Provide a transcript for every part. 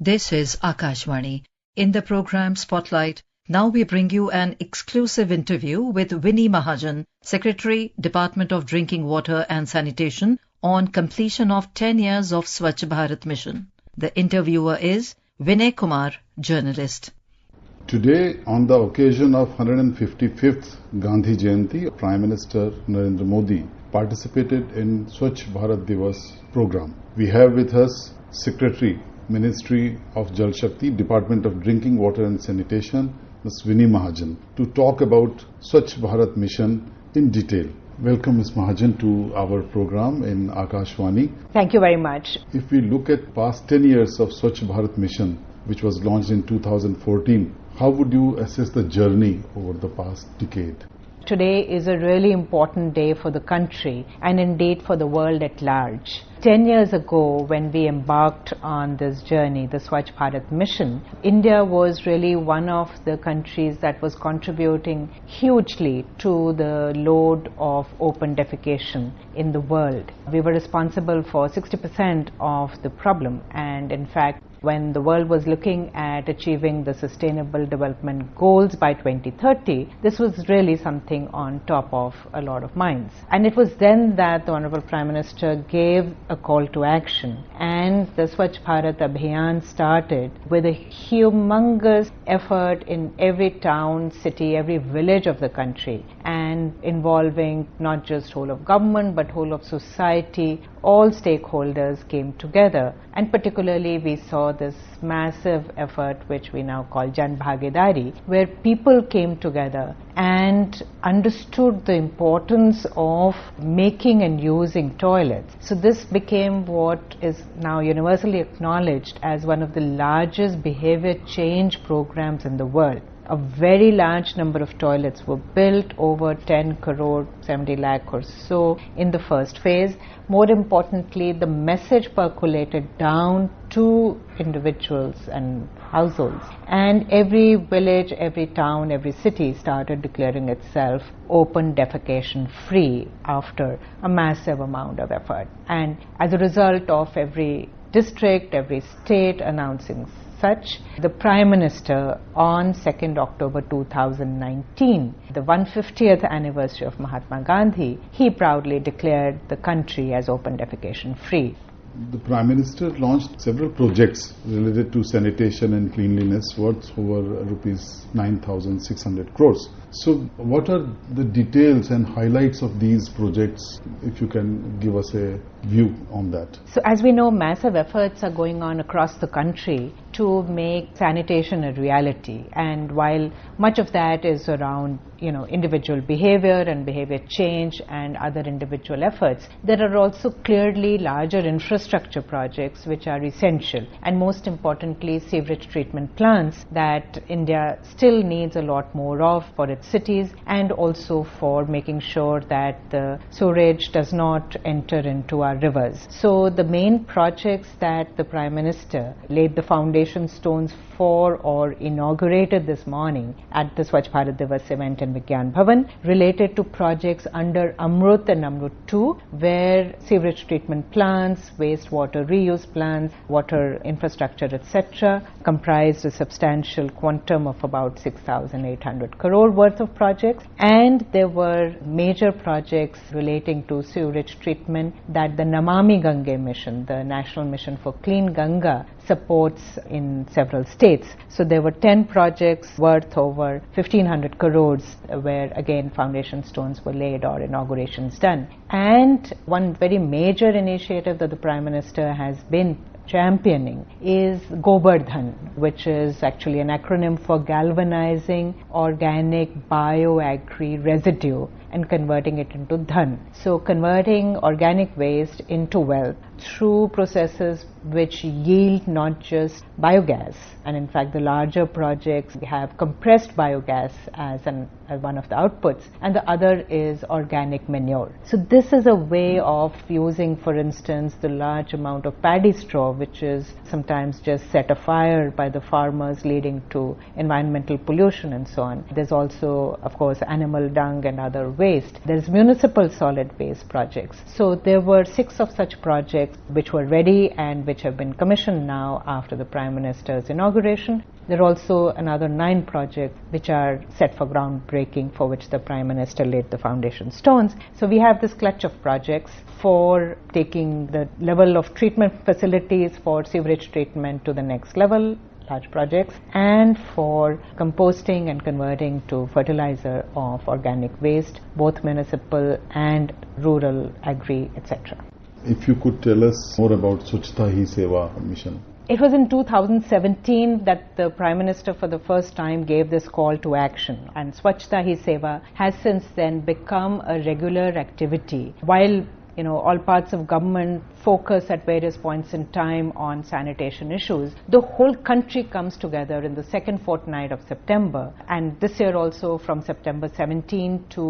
This is Akashvani. In the program Spotlight, now we bring you an exclusive interview with Vinny Mahajan, Secretary, Department of Drinking Water and Sanitation, on completion of 10 years of Swachh Bharat Mission. The interviewer is Vinay Kumar, journalist. Today, on the occasion of 155th Gandhi Jayanti, Prime Minister Narendra Modi participated in Swachh Bharat Divas program. We have with us Secretary, Ministry of Jal Shakti, Department of Drinking Water and Sanitation, Ms. Vinny Mahajan, to talk about Swachh Bharat Mission in detail. Welcome, Ms. Mahajan, to our program in Akashvani. Thank you very much. If we look at past 10 years of Swachh Bharat Mission, which was launched in 2014, how would you assess the journey over the past decade? Today is a really important day for the country and indeed for the world at large. 10 years ago, when we embarked on this journey, the Swachh Bharat Mission, India was really one of the countries that was contributing hugely to the load of open defecation in the world. We were responsible for 60% of the problem, and in fact, when the world was looking at achieving the Sustainable Development Goals by 2030, this was really something on top of a lot of minds. And it was then that the Honorable Prime Minister gave a call to action, and the Swachh Bharat Abhiyan started with a humongous effort in every town, city, every village of the country, and involving not just whole of government but whole of society. All stakeholders came together, and particularly we saw this massive effort which we now call Jan Bhagidari, where people came together and understood the importance of making and using toilets. So this became what is now universally acknowledged as one of the largest behavior change programs in the world. A very large number of toilets were built, over 10 crore, 70 lakh or so in the first phase. More importantly, the message percolated down to individuals and households. And every village, every town, every city started declaring itself open defecation free after a massive amount of effort. And as a result of every district, every state announcing such, the Prime Minister on 2nd October 2019, the 150th anniversary of Mahatma Gandhi, he proudly declared the country as open defecation free. The Prime Minister launched several projects related to sanitation and cleanliness worth over rupees 9,600 crores. So what are the details and highlights of these projects, if you can give us a view on that? So as we know, massive efforts are going on across the country to make sanitation a reality, and while much of that is around individual behavior and behavior change and other individual efforts, there are also clearly larger infrastructure projects which are essential, and most importantly sewage treatment plants that India still needs a lot more of for its cities, and also for making sure that the sewage does not enter into our rivers. So the main projects that the Prime Minister laid the foundation stones for or inaugurated this morning at the Swachh Bharat Divas event in Vigyan Bhavan related to projects under Amrut and Amrut 2, where sewage treatment plants, wastewater reuse plants, water infrastructure, etc., comprised a substantial quantum of about 6,800 crore worth of projects. And there were major projects relating to sewage treatment that the Namami Gange mission, the National Mission for Clean Ganga, supports in several states. So there were 10 projects worth over 1,500 crores where again foundation stones were laid or inaugurations done. And one very major initiative that the Prime Minister has been championing is Gobardhan, which is actually an acronym for galvanizing organic bioagri residue and converting it into dhan. So converting organic waste into wealth through processes which yield not just biogas, and in fact the larger projects have compressed biogas as one of the outputs, and the other is organic manure. So this is a way of using, for instance, the large amount of paddy straw which is sometimes just set afire by the farmers, leading to environmental pollution and so on. There's also, of course, animal dung and other waste. There's municipal solid waste projects. So there were 6 of such projects which were ready and which have been commissioned now after the Prime Minister's inauguration. There are also another 9 projects which are set for groundbreaking, for which the Prime Minister laid the foundation stones. So we have this clutch of projects for taking the level of treatment facilities for sewage treatment to the next level, large projects, and for composting and converting to fertilizer of organic waste, both municipal and rural, agri, etc. If you could tell us more about Swachh Bharat Mission. It was in 2017 that the Prime Minister for the first time gave this call to action, and Swachh Bharat has since then become a regular activity. While all parts of government focus at various points in time on sanitation issues, the whole country comes together in the second fortnight of September, and this year also from September 17 to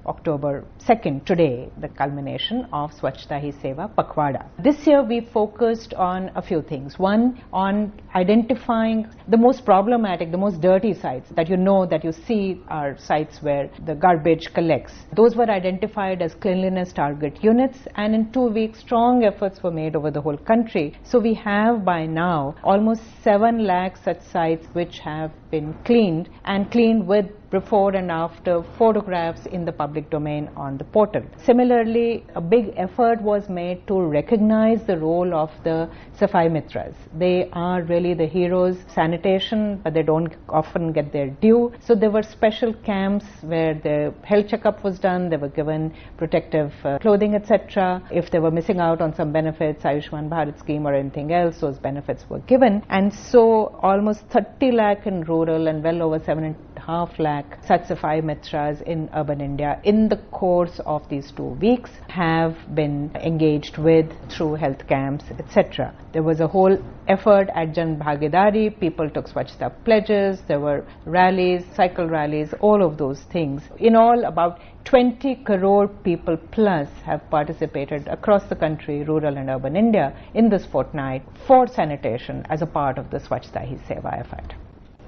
October 2nd, today, the culmination of Swachh Bharat Pakhwada. This year we focused on a few things. One, on identifying the most problematic, the most dirty sites that you see are sites where the garbage collects. Those were identified as cleanliness target units, and in 2 weeks strong efforts were made over the whole country. So we have by now almost 7 lakh such sites which have been cleaned, and cleaned with before and after photographs in the public domain on the portal. Similarly, a big effort was made to recognize the role of the Safai Mitras. They are really the heroes of sanitation, but they don't often get their due. So there were special camps where the health checkup was done, they were given protective clothing, etc. If they were missing out on some benefits, Ayushman Bharat scheme or anything else, those benefits were given. And so almost 30 lakh in rural and well over 7.5 lakh such Safai Mitras in urban India in the course of these 2 weeks have been engaged with through health camps, etc. There was a whole effort at Jan Bhagidari. People took Swachhta pledges, there were rallies, cycle rallies, all of those things. In all, about 20 crore people plus have participated across the country, rural and urban India, in this fortnight for sanitation as a part of the Swachh Bharat effort.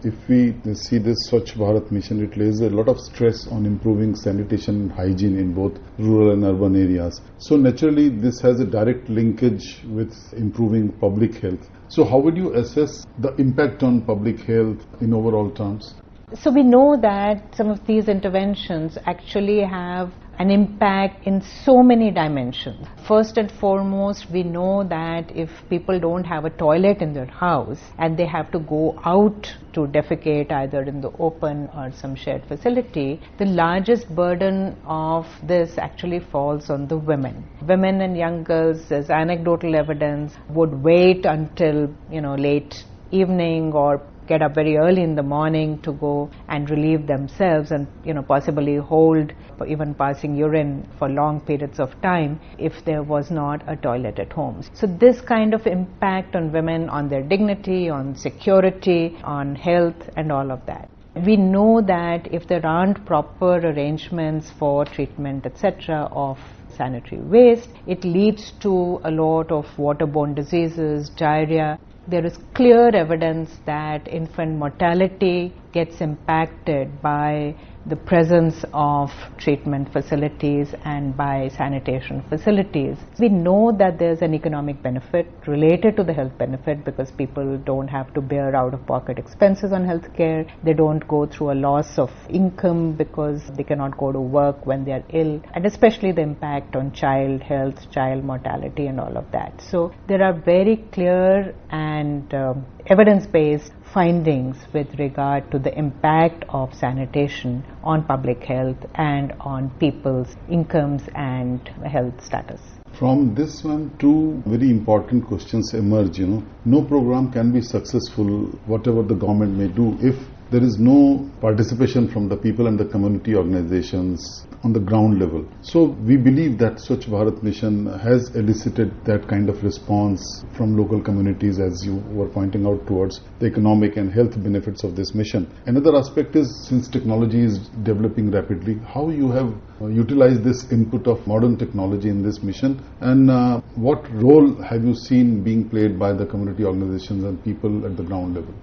If we see this Swachh Bharat Mission, it lays a lot of stress on improving sanitation and hygiene in both rural and urban areas. So naturally, this has a direct linkage with improving public health. So how would you assess the impact on public health in overall terms? So we know that some of these interventions actually have an impact in so many dimensions. First and foremost, we know that if people don't have a toilet in their house and they have to go out to defecate either in the open or some shared facility, the largest burden of this actually falls on the women. Women and young girls, as anecdotal evidence, would wait until late evening or get up very early in the morning to go and relieve themselves and possibly hold even passing urine for long periods of time if there was not a toilet at home. So this kind of impact on women, on their dignity, on security, on health and all of that. We know that if there aren't proper arrangements for treatment, etc., of sanitary waste, it leads to a lot of waterborne diseases, diarrhea. There is clear evidence that infant mortality gets impacted by the presence of treatment facilities and by sanitation facilities. We know that there's an economic benefit related to the health benefit because people don't have to bear out-of-pocket expenses on health care. They don't go through a loss of income because they cannot go to work when they are ill, and especially the impact on child health, child mortality and all of that. So there are very clear and evidence-based findings with regard to the impact of sanitation on public health and on people's incomes and health status. From this one, 2 very important questions emerge. No program can be successful, whatever the government may do, if there is no participation from the people and the community organizations on the ground level. So we believe that Swachh Bharat Mission has elicited that kind of response from local communities, as you were pointing out, towards the economic and health benefits of this mission. Another aspect is, since technology is developing rapidly, how you have utilized this input of modern technology in this mission, and what role have you seen being played by the community organizations and people at the ground level?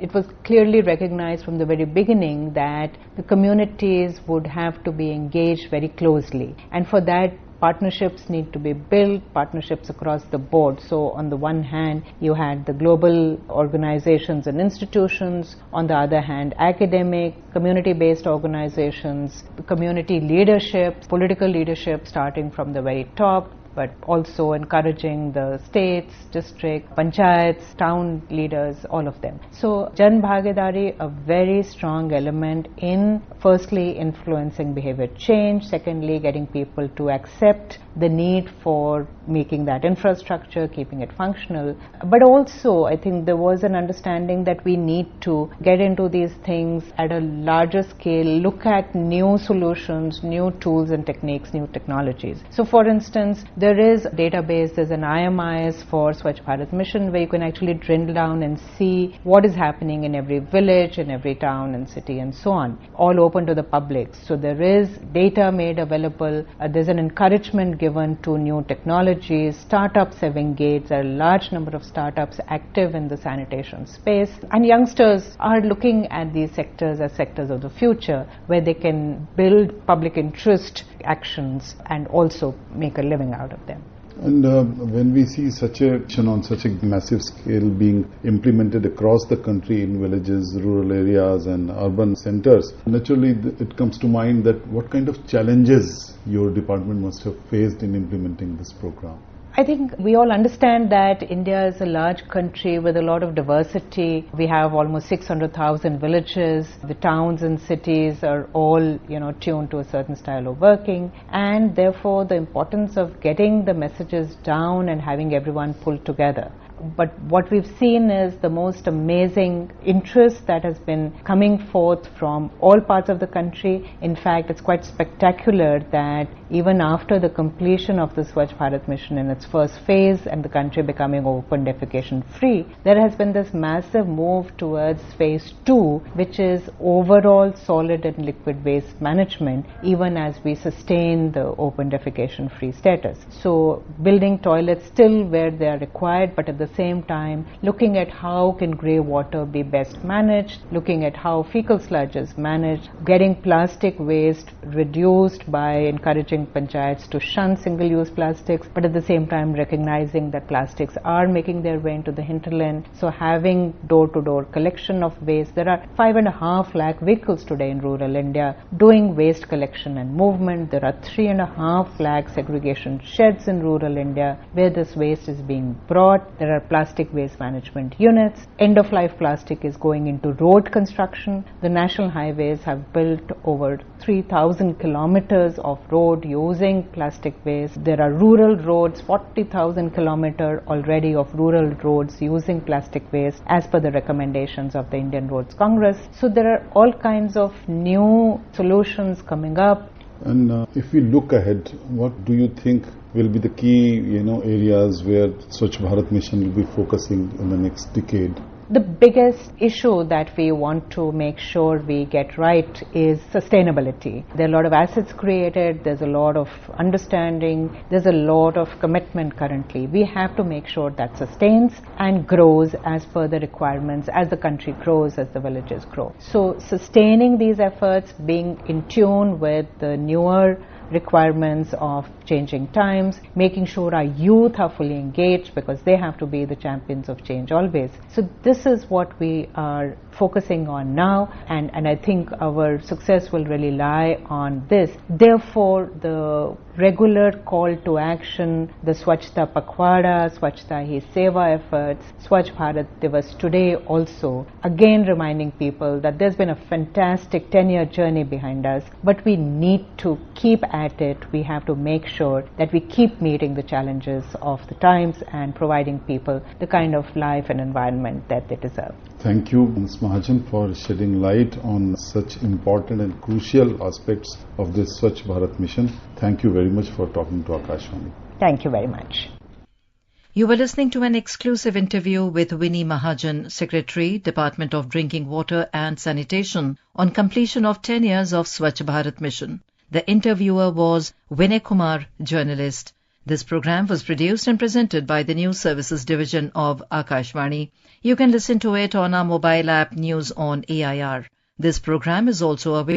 It was clearly recognized from the very beginning that the communities would have to be engaged very closely, and for that partnerships need to be built, partnerships across the board. So on the one hand, you had the global organizations and institutions, on the other hand, academic, community-based organizations, community leadership, political leadership starting from the very top, but also encouraging the states, district, panchayats, town leaders, all of them. So Jan Bhagidari, a very strong element in firstly influencing behavior change, secondly getting people to accept the need for making that infrastructure, keeping it functional. But also I think there was an understanding that we need to get into these things at a larger scale, look at new solutions, new tools and techniques, new technologies. So for instance, there is a database, there's an IMIS for Swachh Bharat Mission where you can actually drill down and see what is happening in every village, in every town and city and so on, all open to the public. So there is data made available, there's an encouragement given to new technologies, startups have engaged, there are a large number of startups active in the sanitation space, and youngsters are looking at these sectors as sectors of the future where they can build public interest actions and also make a living out of them. And when we see such a action on such a massive scale being implemented across the country in villages, rural areas and urban centers, naturally it comes to mind that what kind of challenges your department must have faced in implementing this program. I think we all understand that India is a large country with a lot of diversity. We have almost 600,000 villages. The towns and cities are all, tuned to a certain style of working, and therefore the importance of getting the messages down and having everyone pull together. But what we've seen is the most amazing interest that has been coming forth from all parts of the country. In fact, it's quite spectacular that even after the completion of the Swachh Bharat Mission in its first phase and the country becoming open defecation free, there has been this massive move towards phase 2, which is overall solid and liquid waste management, even as we sustain the open defecation free status. So building toilets still where they are required, but at the same time looking at how can grey water be best managed, looking at how fecal sludge is managed, getting plastic waste reduced by encouraging panchayats to shun single-use plastics, but at the same time recognizing that plastics are making their way into the hinterland. So having door-to-door collection of waste. There are 5.5 lakh vehicles today in rural India doing waste collection and movement. There are 3.5 lakh segregation sheds in rural India where this waste is being brought. There are plastic waste management units. End-of-life plastic is going into road construction. The national highways have built over 3,000 kilometers of road using plastic waste. There are rural roads, 40,000 kilometers already of rural roads using plastic waste as per the recommendations of the Indian Roads Congress. So there are all kinds of new solutions coming up. And if we look ahead, what do you think will be the key, areas where Swachh Bharat Mission will be focusing in the next decade? The biggest issue that we want to make sure we get right is sustainability. There are a lot of assets created, there's a lot of understanding, there's a lot of commitment currently. We have to make sure that sustains and grows as per the requirements, as the country grows, as the villages grow. So sustaining these efforts, being in tune with the newer requirements of changing times, making sure our youth are fully engaged because they have to be the champions of change always. So this is what we are focusing on now, and I think our success will really lie on this. Therefore, the regular call to action, the Swachhta Pakhwada, Swachhta Hi Seva efforts, Swachh Bharat Divas today also, again reminding people that there's been a fantastic 10-year journey behind us, but we need to keep at it. We have to make sure that we keep meeting the challenges of the times and providing people the kind of life and environment that they deserve. Thank you, Ms. Mahajan, for shedding light on such important and crucial aspects of this Swachh Bharat Mission. Thank you very much for talking to Akashvani. Thank you very much. You were listening to an exclusive interview with Winnie Mahajan, Secretary, Department of Drinking Water and Sanitation, on completion of 10 years of Swachh Bharat Mission. The interviewer was Vinay Kumar, journalist. This program was produced and presented by the News Services Division of Akashvani. You can listen to it on our mobile app News on AIR. This program is also available